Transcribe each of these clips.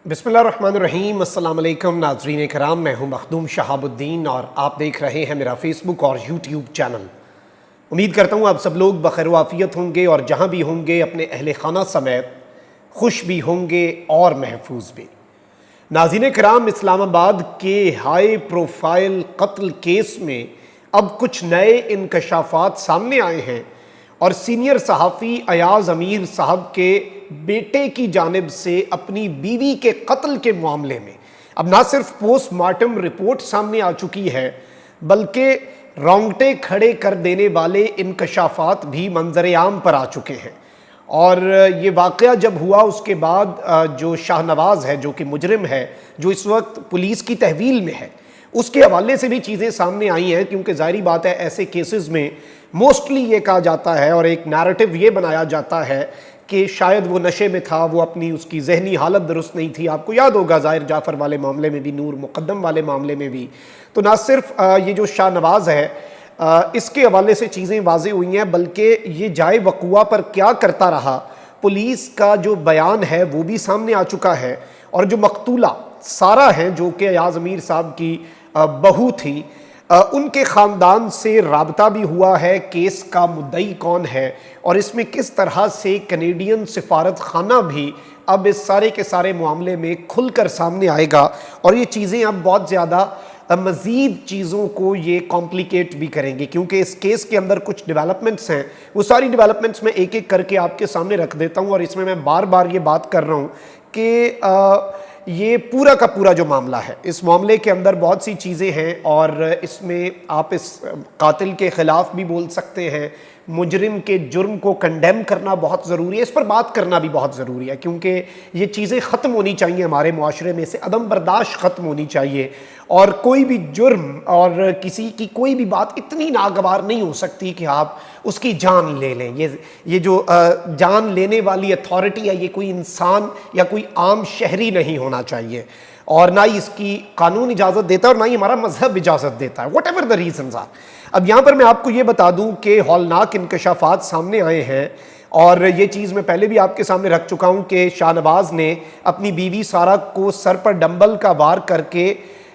बिस्मिल्लाहिर्रहमानिर्रहीम। अस्सलाम वालेकुम नाज़रीन कराम, मैं हूं मखदूम शहाबुद्दीन और आप देख रहे हैं मेरा फेसबुक और यूट्यूब चैनल। उम्मीद करता हूं आप सब लोग बखैर वाफ़ियत होंगे और जहां भी होंगे अपने अहले खाना समेत खुश भी होंगे और महफूज भी। नाज़रीन कराम, इस्लामाबाद के हाई प्रोफाइल कत्ल केस में अब कुछ नए इंकशाफात सामने आए हैं और सीनियर सहाफ़ी अयाज़ अमीर साहब के बेटे की जानिब से अपनी बीवी के कत्ल के मामले में अब ना सिर्फ पोस्टमार्टम रिपोर्ट सामने आ चुकी है, बल्कि रोंगटे खड़े कर देने वाले इंकशाफात भी मंजर आम पर आ चुके हैं। और ये वाक़या जब हुआ उसके बाद जो शाहनवाज़ है, जो कि मुजरिम है, जो इस वक्त पुलिस की तहवील में है, उसके हवाले से भी चीज़ें सामने आई हैं। क्योंकि ज़ाहिरी बात है, ऐसे केसेस में मोस्टली ये कहा जाता है और एक नैरेटिव ये बनाया जाता है कि शायद वो नशे में था, वो अपनी उसकी जहनी हालत दुरुस्त नहीं थी। आपको याद होगा ज़ाहिर जाफ़र वाले मामले में भी, नूर मुक़द्दम वाले मामले में भी। तो ना सिर्फ ये जो शाहनवाज़ है इसके हवाले से चीज़ें वाज़ेह हुई हैं, बल्कि ये जाए वक़ुआ पर क्या करता रहा, पुलिस का जो बयान है वो भी सामने आ चुका है। और जो मकतूला सारा है, जो कि अयाज़ अमीर साहब की बहू थी, उनके ख़ानदान से राबता भी हुआ है। केस का मुद्दई कौन है और इसमें किस तरह से कनेडियन सिफारत खाना भी अब इस सारे के सारे मामले में खुलकर सामने आएगा। और ये चीज़ें अब बहुत ज़्यादा मज़ीद चीज़ों को ये कॉम्प्लिकेट भी करेंगे, क्योंकि इस केस के अंदर कुछ डेवलपमेंट्स हैं। वो सारी डेवलपमेंट्स मैं एक एक करके आपके सामने रख देता हूँ। और इसमें मैं बार बार ये बात कर रहा हूँ कि ये पूरा का पूरा जो मामला है, इस मामले के अंदर बहुत सी चीज़ें हैं और इसमें आप इस कातिल के ख़िलाफ़ भी बोल सकते हैं। मुजरिम के जुर्म को कंडेम करना बहुत ज़रूरी है, इस पर बात करना भी बहुत ज़रूरी है, क्योंकि ये चीज़ें ख़त्म होनी चाहिए हमारे मुआशरे में से, अदम बर्दाश्त ख़त्म होनी चाहिए। और कोई भी जुर्म और किसी की कोई भी बात इतनी नागवार नहीं हो सकती कि आप उसकी जान ले लें। ये जो जान लेने वाली अथॉरिटी है, ये कोई इंसान या कोई आम शहरी नहीं होना चाहिए, और ना ही इसकी कानून इजाज़त देता है और ना ही हमारा मजहब इजाज़त देता है, whatever the reasons are. अब यहाँ पर मैं आपको ये बता दूँ कि हौलनाक इंकशाफात सामने आए हैं और ये चीज़ मैं पहले भी आपके सामने रख चुका हूँ कि शाहनवाज़ ने अपनी बीवी सारा को सर पर डंबल का वार करके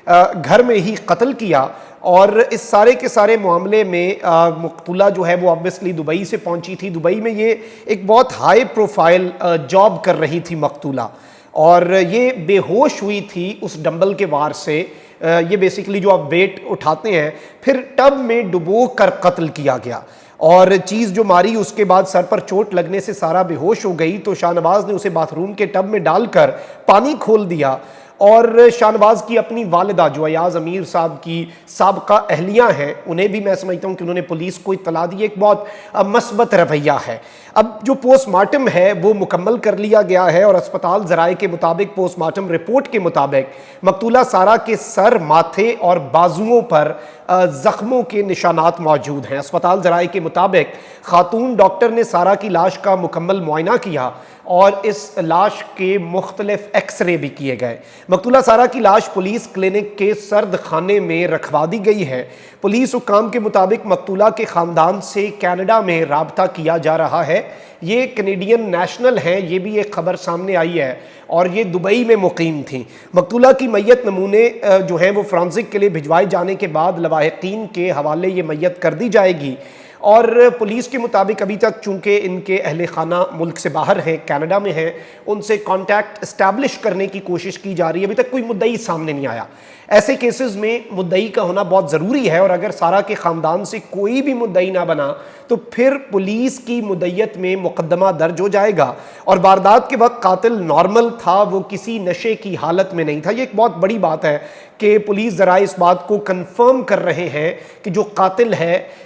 घर में ही कत्ल किया। और इस सारे के सारे मामले में मकतूला जो है वो ऑब्वियसली दुबई से पहुंची थी। दुबई में ये एक बहुत हाई प्रोफाइल जॉब कर रही थी मकतूला, और ये बेहोश हुई थी उस डंबल के वार से। ये बेसिकली जो आप वेट उठाते हैं, फिर टब में डुबो कर कत्ल किया गया और चीज़ जो मारी उसके बाद सर पर चोट लगने से सारा बेहोश हो गई। तो शाहनवाज़ ने उसे बाथरूम के टब में डालकर पानी खोल दिया और शाहनवाज़ की अपनी वालिदा जो अयाज़ अमीर साहब की साबका अहलिया हैं, उन्हें भी मैं समझता हूँ कि उन्होंने पुलिस को इत्तला दी। एक बहुत मस्बत रवैया है। अब जो पोस्टमार्टम है वो मुकम्मल कर लिया गया है और अस्पताल ज़राए के मुताबिक, पोस्टमार्टम रिपोर्ट के मुताबिक, मकतूला सारा के सर, माथे और बाजुओं पर ज़ख्मों के निशानात मौजूद हैं। अस्पताल ज़राए के मुताबिक खातून डॉक्टर ने सारा की लाश का मुकम्मल मुआयना किया और इस लाश के मुख्तलिफ एक्सरे भी किए गए। मकतूला सारा की लाश पुलिस क्लिनिक के सर्द खाने में रखवा दी गई है। पुलिस हुक्काम के मुताबिक मकतूला के ख़ानदान से कनाडा में राबता किया जा रहा है। ये कनेडियन नेशनल हैं, ये भी एक खबर सामने आई है, और ये दुबई में मुकीम थी। मकतूला की मैयत नमूने जो हैं वो फ्रांसिक के लिए भिजवाए जाने के बाद लवाहिकीन के हवाले ये मैयत कर दी जाएगी। और पुलिस के मुताबिक अभी तक चूँकि इनके अहले खाना मुल्क से बाहर हैं, कनाडा में हैं, उनसे कांटेक्ट इस्टेब्लिश करने की कोशिश की जा रही है। अभी तक कोई मुद्दई सामने नहीं आया। ऐसे केसेस में मुद्दई का होना बहुत ज़रूरी है, और अगर सारा के ख़ानदान से कोई भी मुद्दई ना बना तो फिर पुलिस की मुद्दईयत में मुकदमा दर्ज हो जाएगा। और वारदात के वक्त कातिल नॉर्मल था, वो किसी नशे की हालत में नहीं था। ये एक बहुत बड़ी बात है कि पुलिस ज़रा इस बात को कंफर्म कर रहे हैं कि जो कातिल है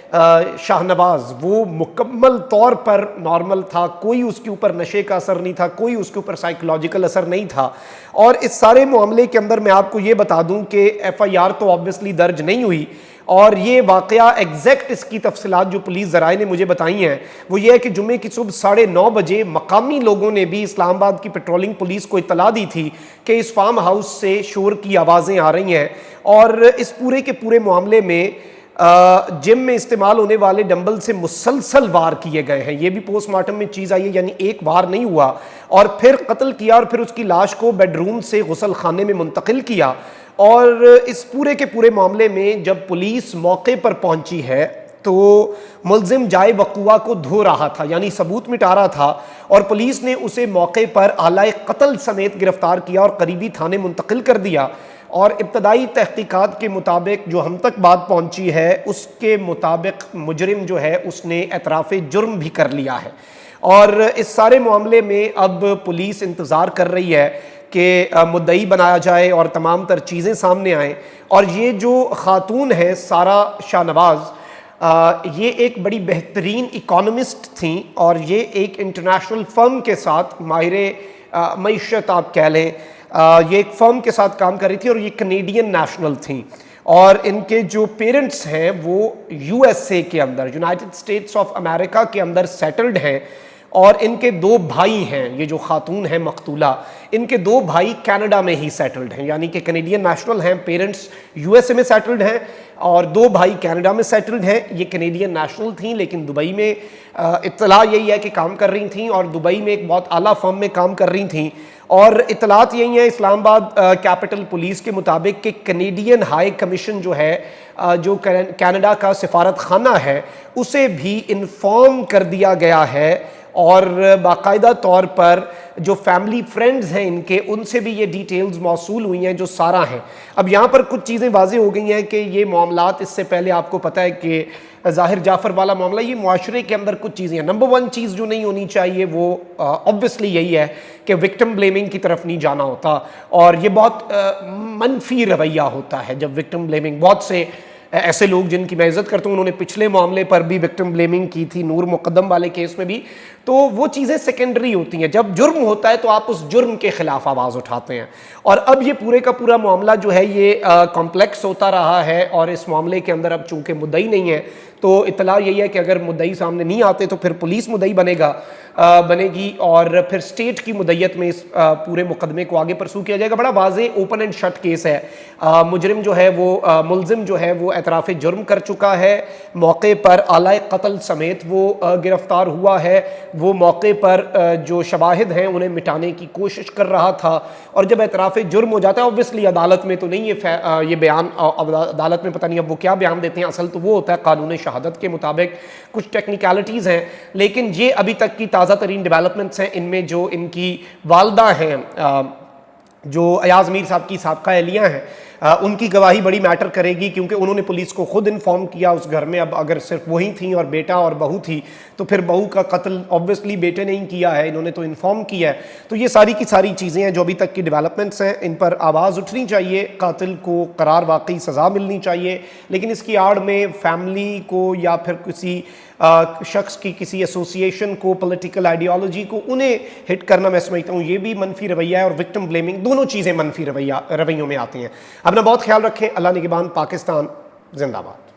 शाहनवाज़, वो मुकम्मल तौर पर नॉर्मल था, कोई उसके ऊपर नशे का असर नहीं था, कोई उसके ऊपर साइकोलॉजिकल असर नहीं था। और इस सारे मामले के अंदर मैं आपको ये बता दूं कि FIR तो ऑब्वियसली दर्ज नहीं हुई, और ये वाक़या एग्जैक्ट इसकी तफसीलात जो पुलिस ज़राए ने मुझे बताई हैं वो ये है कि जुम्मे की सुबह 9:30 बजे मकामी लोगों ने भी इस्लामाबाद की पेट्रोलिंग पुलिस को इत्तला दी थी कि इस फार्म हाउस से शोर की आवाज़ें आ रही हैं। और इस पूरे के पूरे मामले में जिम में इस्तेमाल होने वाले डंबल से मुसलसल वार किए गए हैं। ये भी पोस्टमार्टम में चीज़ आई है, यानी एक वार नहीं हुआ और फिर कत्ल किया और फिर उसकी लाश को बेडरूम से गुसल खाने में मुंतकिल किया। और इस पूरे के पूरे मामले में जब पुलिस मौके पर पहुंची है तो मुलजिम जाए वक़ुआ को धो रहा था, यानी सबूत मिटा रहा था, और पुलिस ने उसे मौके पर आलाए कत्ल समेत गिरफ्तार किया और करीबी थाने मुंतकिल कर दिया। और इब्तदाई तहकीकात के मुताबिक जो हम तक बात पहुंची है उसके मुताबिक मुजरिम जो है उसने एतराफ़ जुर्म भी कर लिया है। और इस सारे मामले में अब पुलिस इंतज़ार कर रही है कि मुद्दई बनाया जाए और तमाम तर चीज़ें सामने आएँ। और ये जो खातून है सारा शाहनवाज़, ये एक बड़ी बेहतरीन इकोनॉमिस्ट थी और ये एक इंटरनेशनल फर्म के साथ माहिर मईशत आप कह लें, ये एक फर्म के साथ काम कर रही थी और ये कनेडियन नेशनल थी। और इनके जो पेरेंट्स हैं वो यूएसए के अंदर, यूनाइटेड स्टेट्स ऑफ अमेरिका के अंदर सेटल्ड हैं। और इनके दो भाई हैं, ये जो खातून है मकतूला, इनके दो भाई कनाडा में ही सेटल्ड हैं, यानी कि कनेडियन नेशनल हैं, पेरेंट्स यूएसए में सेटल्ड हैं और दो भाई कनाडा में सेटल्ड हैं। ये कनेडियन नेशनल थी लेकिन दुबई में इत्तला यही है कि काम कर रही थी और दुबई में एक बहुत आला फर्म में काम कर रही थी। और इत्तलात यही है इस्लामाबाद कैपिटल पुलिस के मुताबिक कि कनेडियन हाई कमीशन जो है, जो कनाडा का सिफारत खाना है, उसे भी इन्फॉर्म कर दिया गया है और बाकायदा तौर पर जो फैमिली फ्रेंड्स हैं इनके, उनसे भी ये डिटेल्स मौसूल हुई हैं जो सारा हैं। अब यहाँ पर कुछ चीज़ें वाज़ेह हो गई हैं कि ये मामलात, इससे पहले आपको पता है कि ज़ाहिर जाफ़र वाला मामला, ये मुआशरे के अंदर कुछ चीज़ें हैं। नंबर वन चीज़ जो नहीं होनी चाहिए वो ऑब्वियसली यही है कि विक्टिम ब्लेमिंग की तरफ नहीं जाना होता, और ये बहुत मनफी रवैया होता है जब विक्टिम ब्लेमिंग, बहुत से ऐसे लोग जिनकी मैं इज़्ज़त करता हूँ, उन्होंने पिछले मामले पर भी विक्टिम ब्लेमिंग की थी, नूर मुकद्दम वाले केस में भी, तो वो चीज़ें सेकेंडरी होती हैं। जब जुर्म होता है तो आप उस जुर्म के ख़िलाफ़ आवाज़ उठाते हैं। और अब ये पूरे का पूरा मामला जो है ये कॉम्प्लेक्स होता रहा है और इस मामले के अंदर अब चूँकि मुद्दई नहीं है तो इत्तला यही है कि अगर मुद्दई सामने नहीं आते तो फिर पुलिस मुद्दई बनेगी और फिर स्टेट की मुद्दईयत में इस पूरे मुकदमे को आगे परसू किया जाएगा। बड़ा वाज़ेह ओपन एंड शट केस है। मुजरिम जो है वो मुलजिम जो है वो एतराफ़ जुर्म कर चुका है, मौके पर आलाए कत्ल समेत वो गिरफ्तार हुआ है। वो मौके पर जो शवाहिद हैं उन्हें मिटाने की कोशिश कर रहा था, और जब एतराफ़ जुर्म हो जाता है ऑब्वियसली अदालत में तो नहीं ये बयान, अदालत में पता नहीं अब वो क्या बयान देते हैं, असल तो वो होता है कानून शहादत के मुताबिक, कुछ टेक्निकलिटीज़ हैं। लेकिन ये अभी तक की ताज़ा तरीन डेवलपमेंट्स हैं। इनमें जो इनकी वालदा हैं, जो अयाज़ मीर साहब की साबका एहलिया हैं, उनकी गवाही बड़ी मैटर करेगी क्योंकि उन्होंने पुलिस को खुद इन्फॉर्म किया उस घर में। अब अगर सिर्फ वही थी और बेटा और बहू थी तो फिर बहू का कत्ल ऑब्वियसली बेटे ने ही किया है, इन्होंने तो इन्फॉर्म किया है। तो ये सारी की सारी चीज़ें हैं जो अभी तक की डेवलपमेंट्स हैं, इन पर आवाज़ उठनी चाहिए, कातिल को करार वाकई सज़ा मिलनी चाहिए। लेकिन इसकी आड़ में फैमिली को या फिर किसी शख्स की किसी एसोसिएशन को, पॉलिटिकल आइडियोलॉजी को, उन्हें हिट करना मैं समझता हूँ ये भी मनफी रवैया है, और विक्टिम ब्लेमिंग, दोनों चीज़ें मनफी रवैयों में आती हैं। अपना बहुत ख्याल रखें। अल्लाह निगहबान। पाकिस्तान जिंदाबाद।